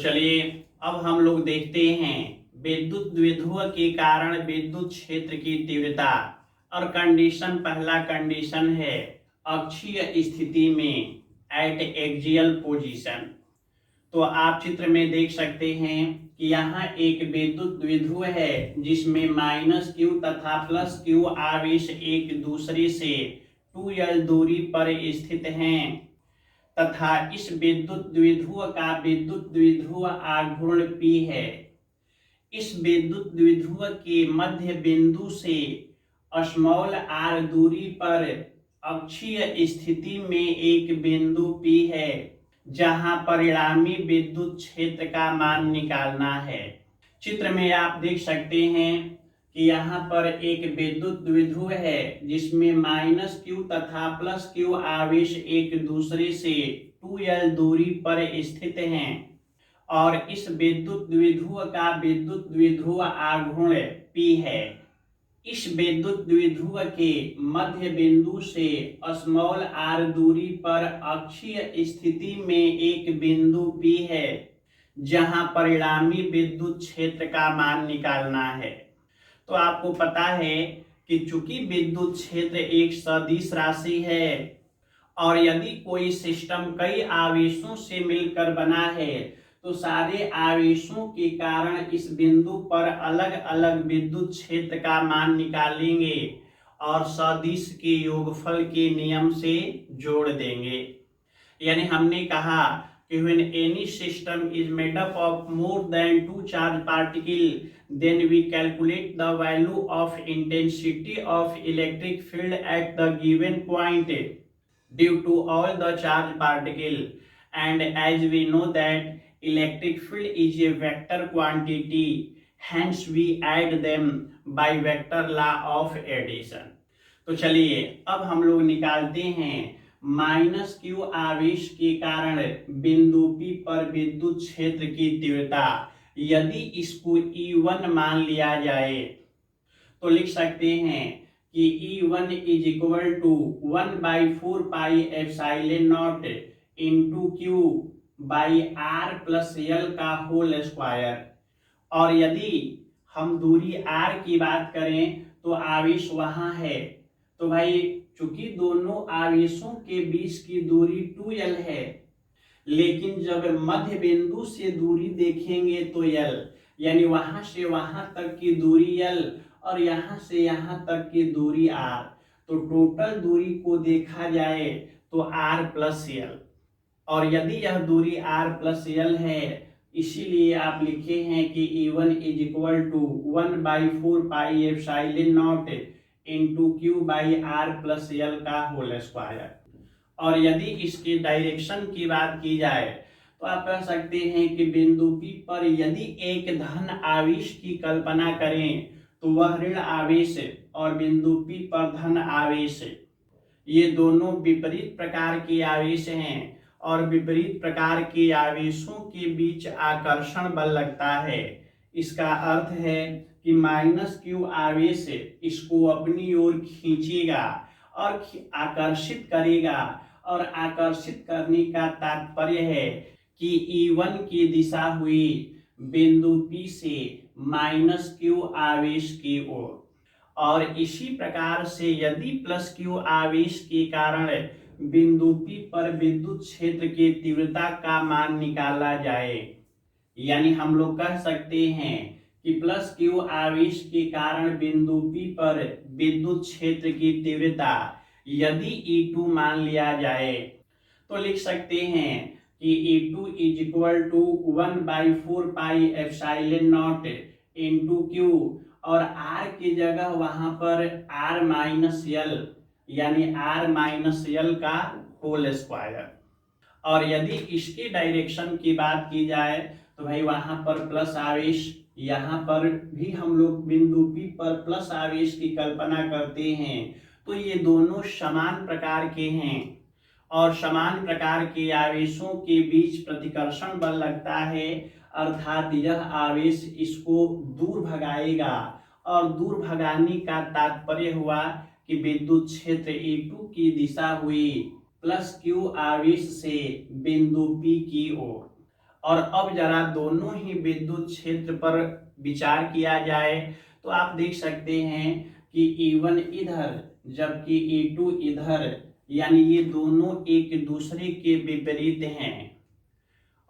चलिए अब हम लोग देखते हैं विद्युत द्विध्रुव के कारण विद्युत क्षेत्र की तीव्रता। और कंडीशन, पहला कंडीशन है अक्षीय स्थिति में, एट एक्सियल पोजीशन। तो आप चित्र में देख सकते हैं कि यहाँ एक विद्युत द्विध्रुव है जिसमें -q तथा +q आवेश एक दूसरे से 2l दूरी पर स्थित हैं तथा इस विद्युत द्विध्रुव का विद्युत द्विध्रुव आघूर्ण P है। इस विद्युत द्विध्रुव के मध्य बिंदु से स्मॉल r दूरी पर अक्षीय स्थिति में एक बिंदु P है जहां परिणामी विद्युत क्षेत्र का मान निकालना है। चित्र में आप देख सकते हैं कि यहाँ पर एक विद्युत द्विध्रुव है जिसमें -q तथा +q आवेश एक दूसरे से 2l दूरी पर स्थित हैं और इस विद्युत द्विध्रुव का विद्युत द्विध्रुव आघूर्ण P है। इस विद्युत द्विध्रुव के मध्य बिंदु से स्मॉल r दूरी पर अक्षीय स्थिति में एक बिंदु P है जहां परिणामी विद्युत क्षेत्र का मान निकालना है। तो आपको पता है कि चूंकि विद्युत क्षेत्र एक सदिश राशि है और यदि कोई सिस्टम कई आवेशों से मिलकर बना है तो सारे आवेशों के कारण इस बिंदु पर अलग अलग विद्युत क्षेत्र का मान निकालेंगे और सदिश के योगफल के नियम से जोड़ देंगे। यानी हमने कहा कि when any system is made up of more than two charged particles, then we calculate the value of intensity of electric field at the given point due to all the charged particles. And as we know that electric field is a vector quantity, hence we add them by vector law of addition. तो चलिए अब हम लोग निकालते हैं -q आवेश के कारण बिंदु P पर विद्युत क्षेत्र की तीव्रता। यदि इसको E1 मान लिया जाए तो लिख सकते हैं कि E1 is equal to 1/4 pi epsilon not into Q by R plus L का होल स्क्वायर। और यदि हम दूरी R की बात करें तो आवेश वहां है, तो भाई चूंकि दोनों आवेशों के बीच की दूरी 2l है, लेकिन जब मध्य बिंदु से दूरी देखेंगे तो l, यानी वहां से वहां तक की दूरी l और यहां से यहां तक की दूरी r, तो टोटल दूरी को देखा जाए तो r प्लस l। और यदि यह दूरी r प्लस l है, इसीलिए आप लिखे हैं कि E1 is equal to 1/4 pi epsilon not into Q by R plus L का होल स्क्वायर। और यदि इसके डायरेक्शन की बात की जाए तो आप कह सकते हैं कि बिंदु P पर यदि एक धन आवेश की कल्पना करें तो वह ऋण आवेश और बिंदु P पर धन आवेश, ये दोनों विपरीत प्रकार के आवेश हैं और विपरीत प्रकार के आवेशों के बीच आकर्षण बल लगता है। इसका अर्थ है कि -q आवेश इसको अपनी ओर खींचेगा और आकर्षित करेगा, और आकर्षित करने का तात्पर्य है कि E1 की दिशा हुई बिंदु P से -q आवेश की ओर। और इसी प्रकार से यदि +q आवेश के कारण बिंदु P पर विद्युत क्षेत्र की तीव्रता का मान निकाला जाए, यानी हम लोग कह सकते हैं कि +q आवेश के कारण बिंदु P पर विद्युत क्षेत्र की तीव्रता यदि E2 मान लिया जाए तो लिख सकते हैं कि E2 is equal to 1/4 pi epsilon not into Q, और R की जगह वहां पर R माइनस L, यानी R माइनस L का होल स्क्वायर। और यदि इसके डायरेक्शन की बात की जाए तो भाई वहां पर प्लस आवेश, यहाँ पर भी हम लोग बिंदु P पर प्लस आवेश की कल्पना करते हैं, तो ये दोनों समान प्रकार के हैं और समान प्रकार के आवेशों के बीच प्रतिकर्षण बल लगता है, अर्थात यह आवेश इसको दूर भगाएगा। और दूर भगाने का तात्पर्य हुआ कि विद्युत क्षेत्र E2 की दिशा हुई +q आवेश से बिंदु P की ओर। और अब जरा दोनों ही विद्युत क्षेत्र पर विचार किया जाए तो आप देख सकते हैं कि E1 इधर जबकि E2 इधर, यानी ये दोनों एक दूसरे के विपरीत हैं।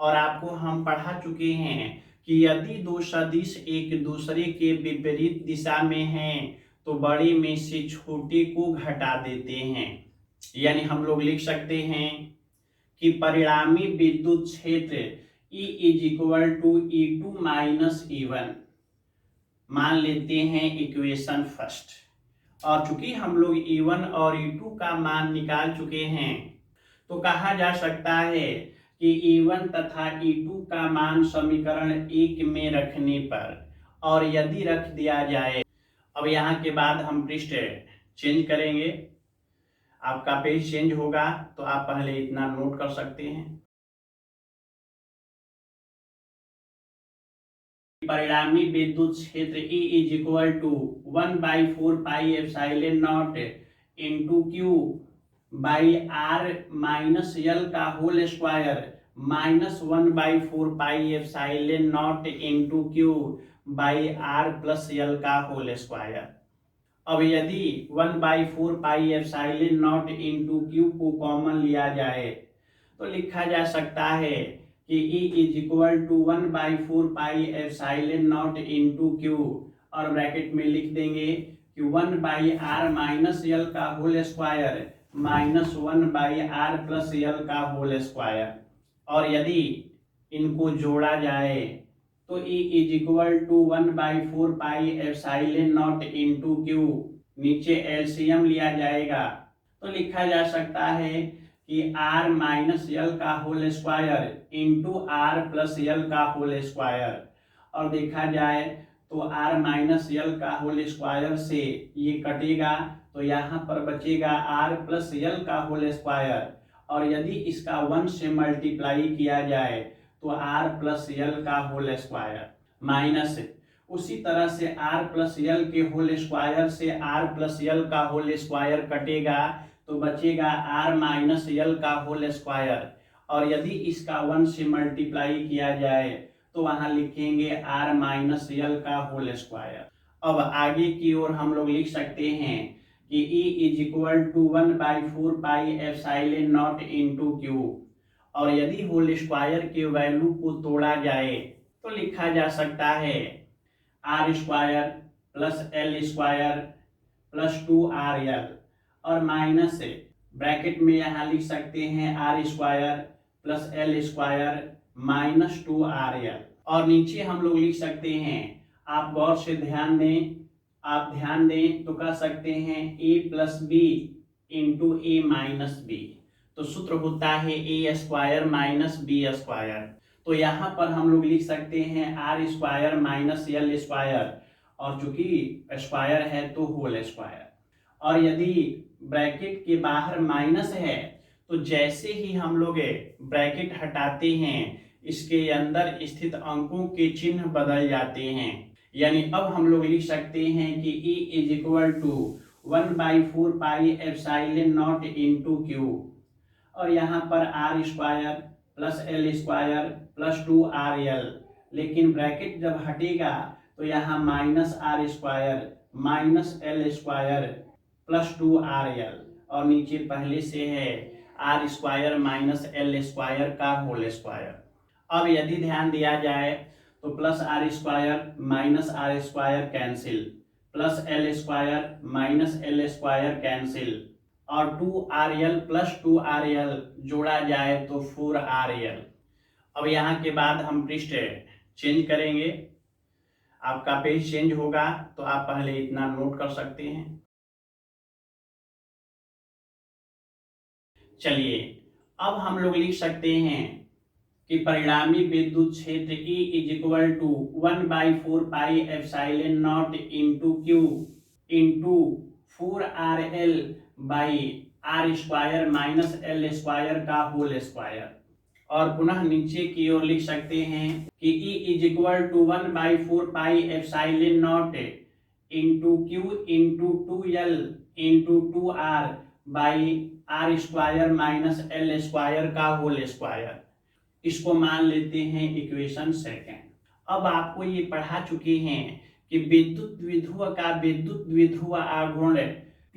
और आपको हम पढ़ा चुके हैं कि यदि दो सदिश एक दूसरे के विपरीत दिशा में हैं तो बड़े में से छोटे को घटा देते हैं। यानी हम लोग लिख सकते हैं कि परिणामी विद्युत क्षेत्र E is equal to E2 minus E1 मान लेते हैं इक्वेशन फर्स्ट। और चूंकि हम लोग E1 और E2 का मान निकाल चुके हैं तो कहा जा सकता है कि E1 तथा E2 का मान समीकरण 1 में रखने पर, और यदि रख दिया जाए, अब यहाँ के बाद हम पृष्ठ चेंज करेंगे, आपका पेज चेंज होगा तो आप पहले इतना नोट कर सकते हैं। परिणामी विद्युत क्षेत्र E is equal to 1/4 pi epsilon not into Q by R minus L का whole square minus 1/4 pi epsilon not into Q by R plus L का होल स्क्वायर। अब यदि 1/4 pi epsilon not into Q को common लिया जाए तो लिखा जा सकता है कि E is equal to 1/4 pi epsilon not into Q, और ब्रैकेट में लिख देंगे कि 1/r माइनस एल का whole square minus 1/r plus L का होल स्क्वायर। और यदि इनको जोड़ा जाए तो E is equal to 1/4 pi epsilon not into Q, नीचे एलसीएम लिया जाएगा तो लिखा जा सकता है कि r माइनस एल का whole square into R plus L का होल स्क्वायर। और देखा जाए तो r माइनस एल का होल स्क्वायर से ये कटेगा तो यहाँ पर बचेगा r प्लस एल का होल स्क्वायर, और यदि इसका 1 से मल्टीप्लाई किया जाए तो r प्लस एल का होल स्क्वायर माइनस, उसी तरह से r प्लस एल के होल स्क्वायर से r प्लस एल का होल स्क्वायर कटेगा तो बचेगा r माइनस एल का होल स्क्वायर, और यदि इसका 1 से मल्टीप्लाई किया जाए तो वहां लिखेंगे r माइनस एल का होल स्क्वायर। अब आगे की ओर हम लोग लिख सकते हैं कि E is equal to 1/4 pi epsilon not into Q, और यदि होल स्क्वायर के वैल्यू को तोड़ा जाए तो लिखा जा सकता है r square plus L square plus 2rl, और माइनस ब्रैकेट में यहाँ लिख सकते हैं r square plus L square minus 2rl, और नीचे हम लोग लिख सकते हैं, आप गौर से ध्यान दें तो कह सकते हैं a plus B into A minus B, तो सूत्र होता है a square minus B square. तो यहाँ पर हम लोग लिख सकते हैं r square minus L square, और चूंकि स्क्वायर है तो होल स्क्वायर। और यदि ब्रैकेट के बाहर माइनस है तो जैसे ही हम लोग ब्रैकेट हटाते हैं इसके अंदर स्थित अंकों के चिन्ह बदल जाते हैं। यानी अब हम लोग लिख सकते हैं कि E is equal to 1/4 pi epsilon not into Q, और यहाँ पर r square plus L square plus 2rl, लेकिन ब्रैकेट जब हटेगा तो यहाँ minus r square minus L square plus 2rl, और नीचे पहले से है r square minus L square का होल स्क्वायर। अब यदि ध्यान दिया जाए तो plus r square minus r square cancel, plus L square minus L square cancel, और 2rl प्लस 2rl जोड़ा जाए तो 4rl। अब यहाँ के बाद हम पृष्ठ चेंज करेंगे, आपका पेज चेंज होगा तो आप पहले इतना नोट कर सकते हैं। चलिए अब हम लोग लिख सकते हैं कि परिणामी विद्युत क्षेत्र E is equal to 1/4 pi epsilon not into Q into 4rl by r square minus L square का होल स्क्वायर। और पुनः नीचे की ओर लिख सकते हैं कि E is equal to 1/4 pi epsilon not into Q into 2l into 2r by r square minus L square का होल स्क्वायर। इसको मान लेते हैं इक्वेशन सेकेंड। अब आपको ये पढ़ा चुके हैं कि विद्युत द्विध्रुव का विद्युत द्विध्रुव आघूर्ण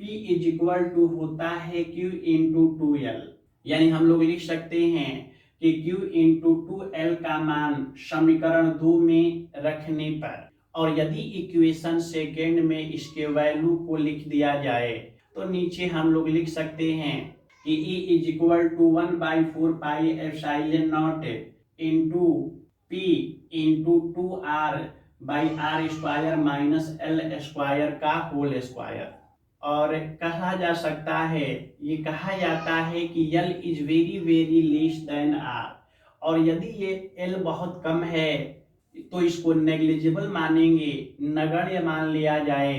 P इज इक्वल टू होता है Q इंटू 2L। यानी हम लोग लिख सकते हैं कि Q इंटू 2L का मान समीकरण 2 में रखने पर, और यदि इक्वेशन सेकेंड में इसके वैल्यू को लिख दिया जाए तो नीचे हम लोग लिख सकते हैं कि E is equal to 1/4 pi epsilon not into P into 2R by R square minus L square का होल स्क्वायर। और कहा जा सकता है, ये कहा जाता है कि L is very very less than R, और यदि ये L बहुत कम है तो इसको नेग्लिजिबल मानेंगे, नगण्य मान लिया जाए।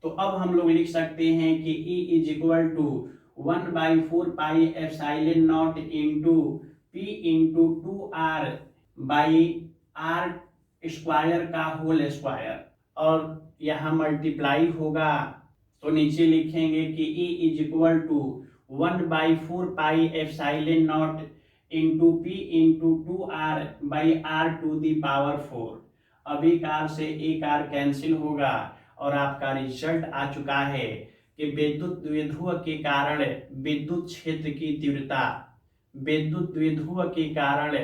तो अब हम लोग लिख सकते हैं कि E is equal to 1/4 pi epsilon not into P into 2R by R square का होल स्क्वायर, और यहाँ मल्टीप्लाई होगा तो नीचे लिखेंगे कि E is equal to 1/4 pi epsilon not into P into 2R by R to the power 4। अब एक R से एक R कैंसिल होगा और आपका रिजल्ट आ चुका है कि विद्युत द्विध्रुव के कारण विद्युत क्षेत्र की तीव्रता, विद्युत द्विध्रुव के कारण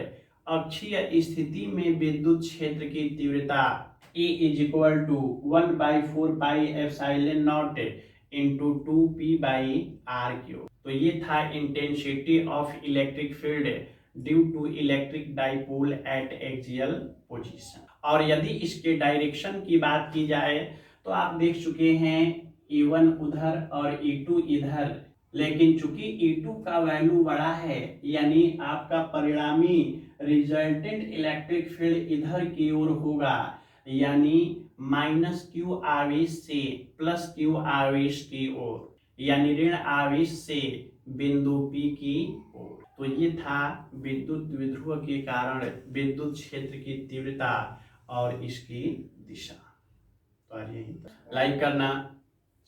अक्षीय स्थिति में विद्युत क्षेत्र की तीव्रता E is equal to 1/4 pi epsilon not into 2P by R cube. तो ये था intensity of electric field due to electric dipole at axial position. और यदि इसके डायरेक्शन की बात की जाए तो आप देख चुके हैं E1 उधर और E2 इधर, लेकिन चूंकि E2 का वैल्यू बड़ा है यानी आपका परिणामी रिजल्टेंट इलेक्ट्रिक फील्ड इधर की ओर होगा, यानी -Q आवेश से +Q आवेश की ओर, यानी ऋण आवेश से बिंदु P की ओर। तो ये था विद्युत द्विध्रुव के कारण विद्युत क्षेत्र की तीव्रता और इसकी दिशा। तो यही लाइक करना,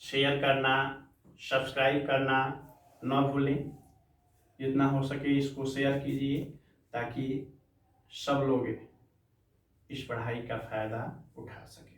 शेयर करना, सब्सक्राइब करना न भूलें। जितना हो सके इसको शेयर कीजिए ताकि सब लोग इस पढ़ाई का फायदा उठा सके।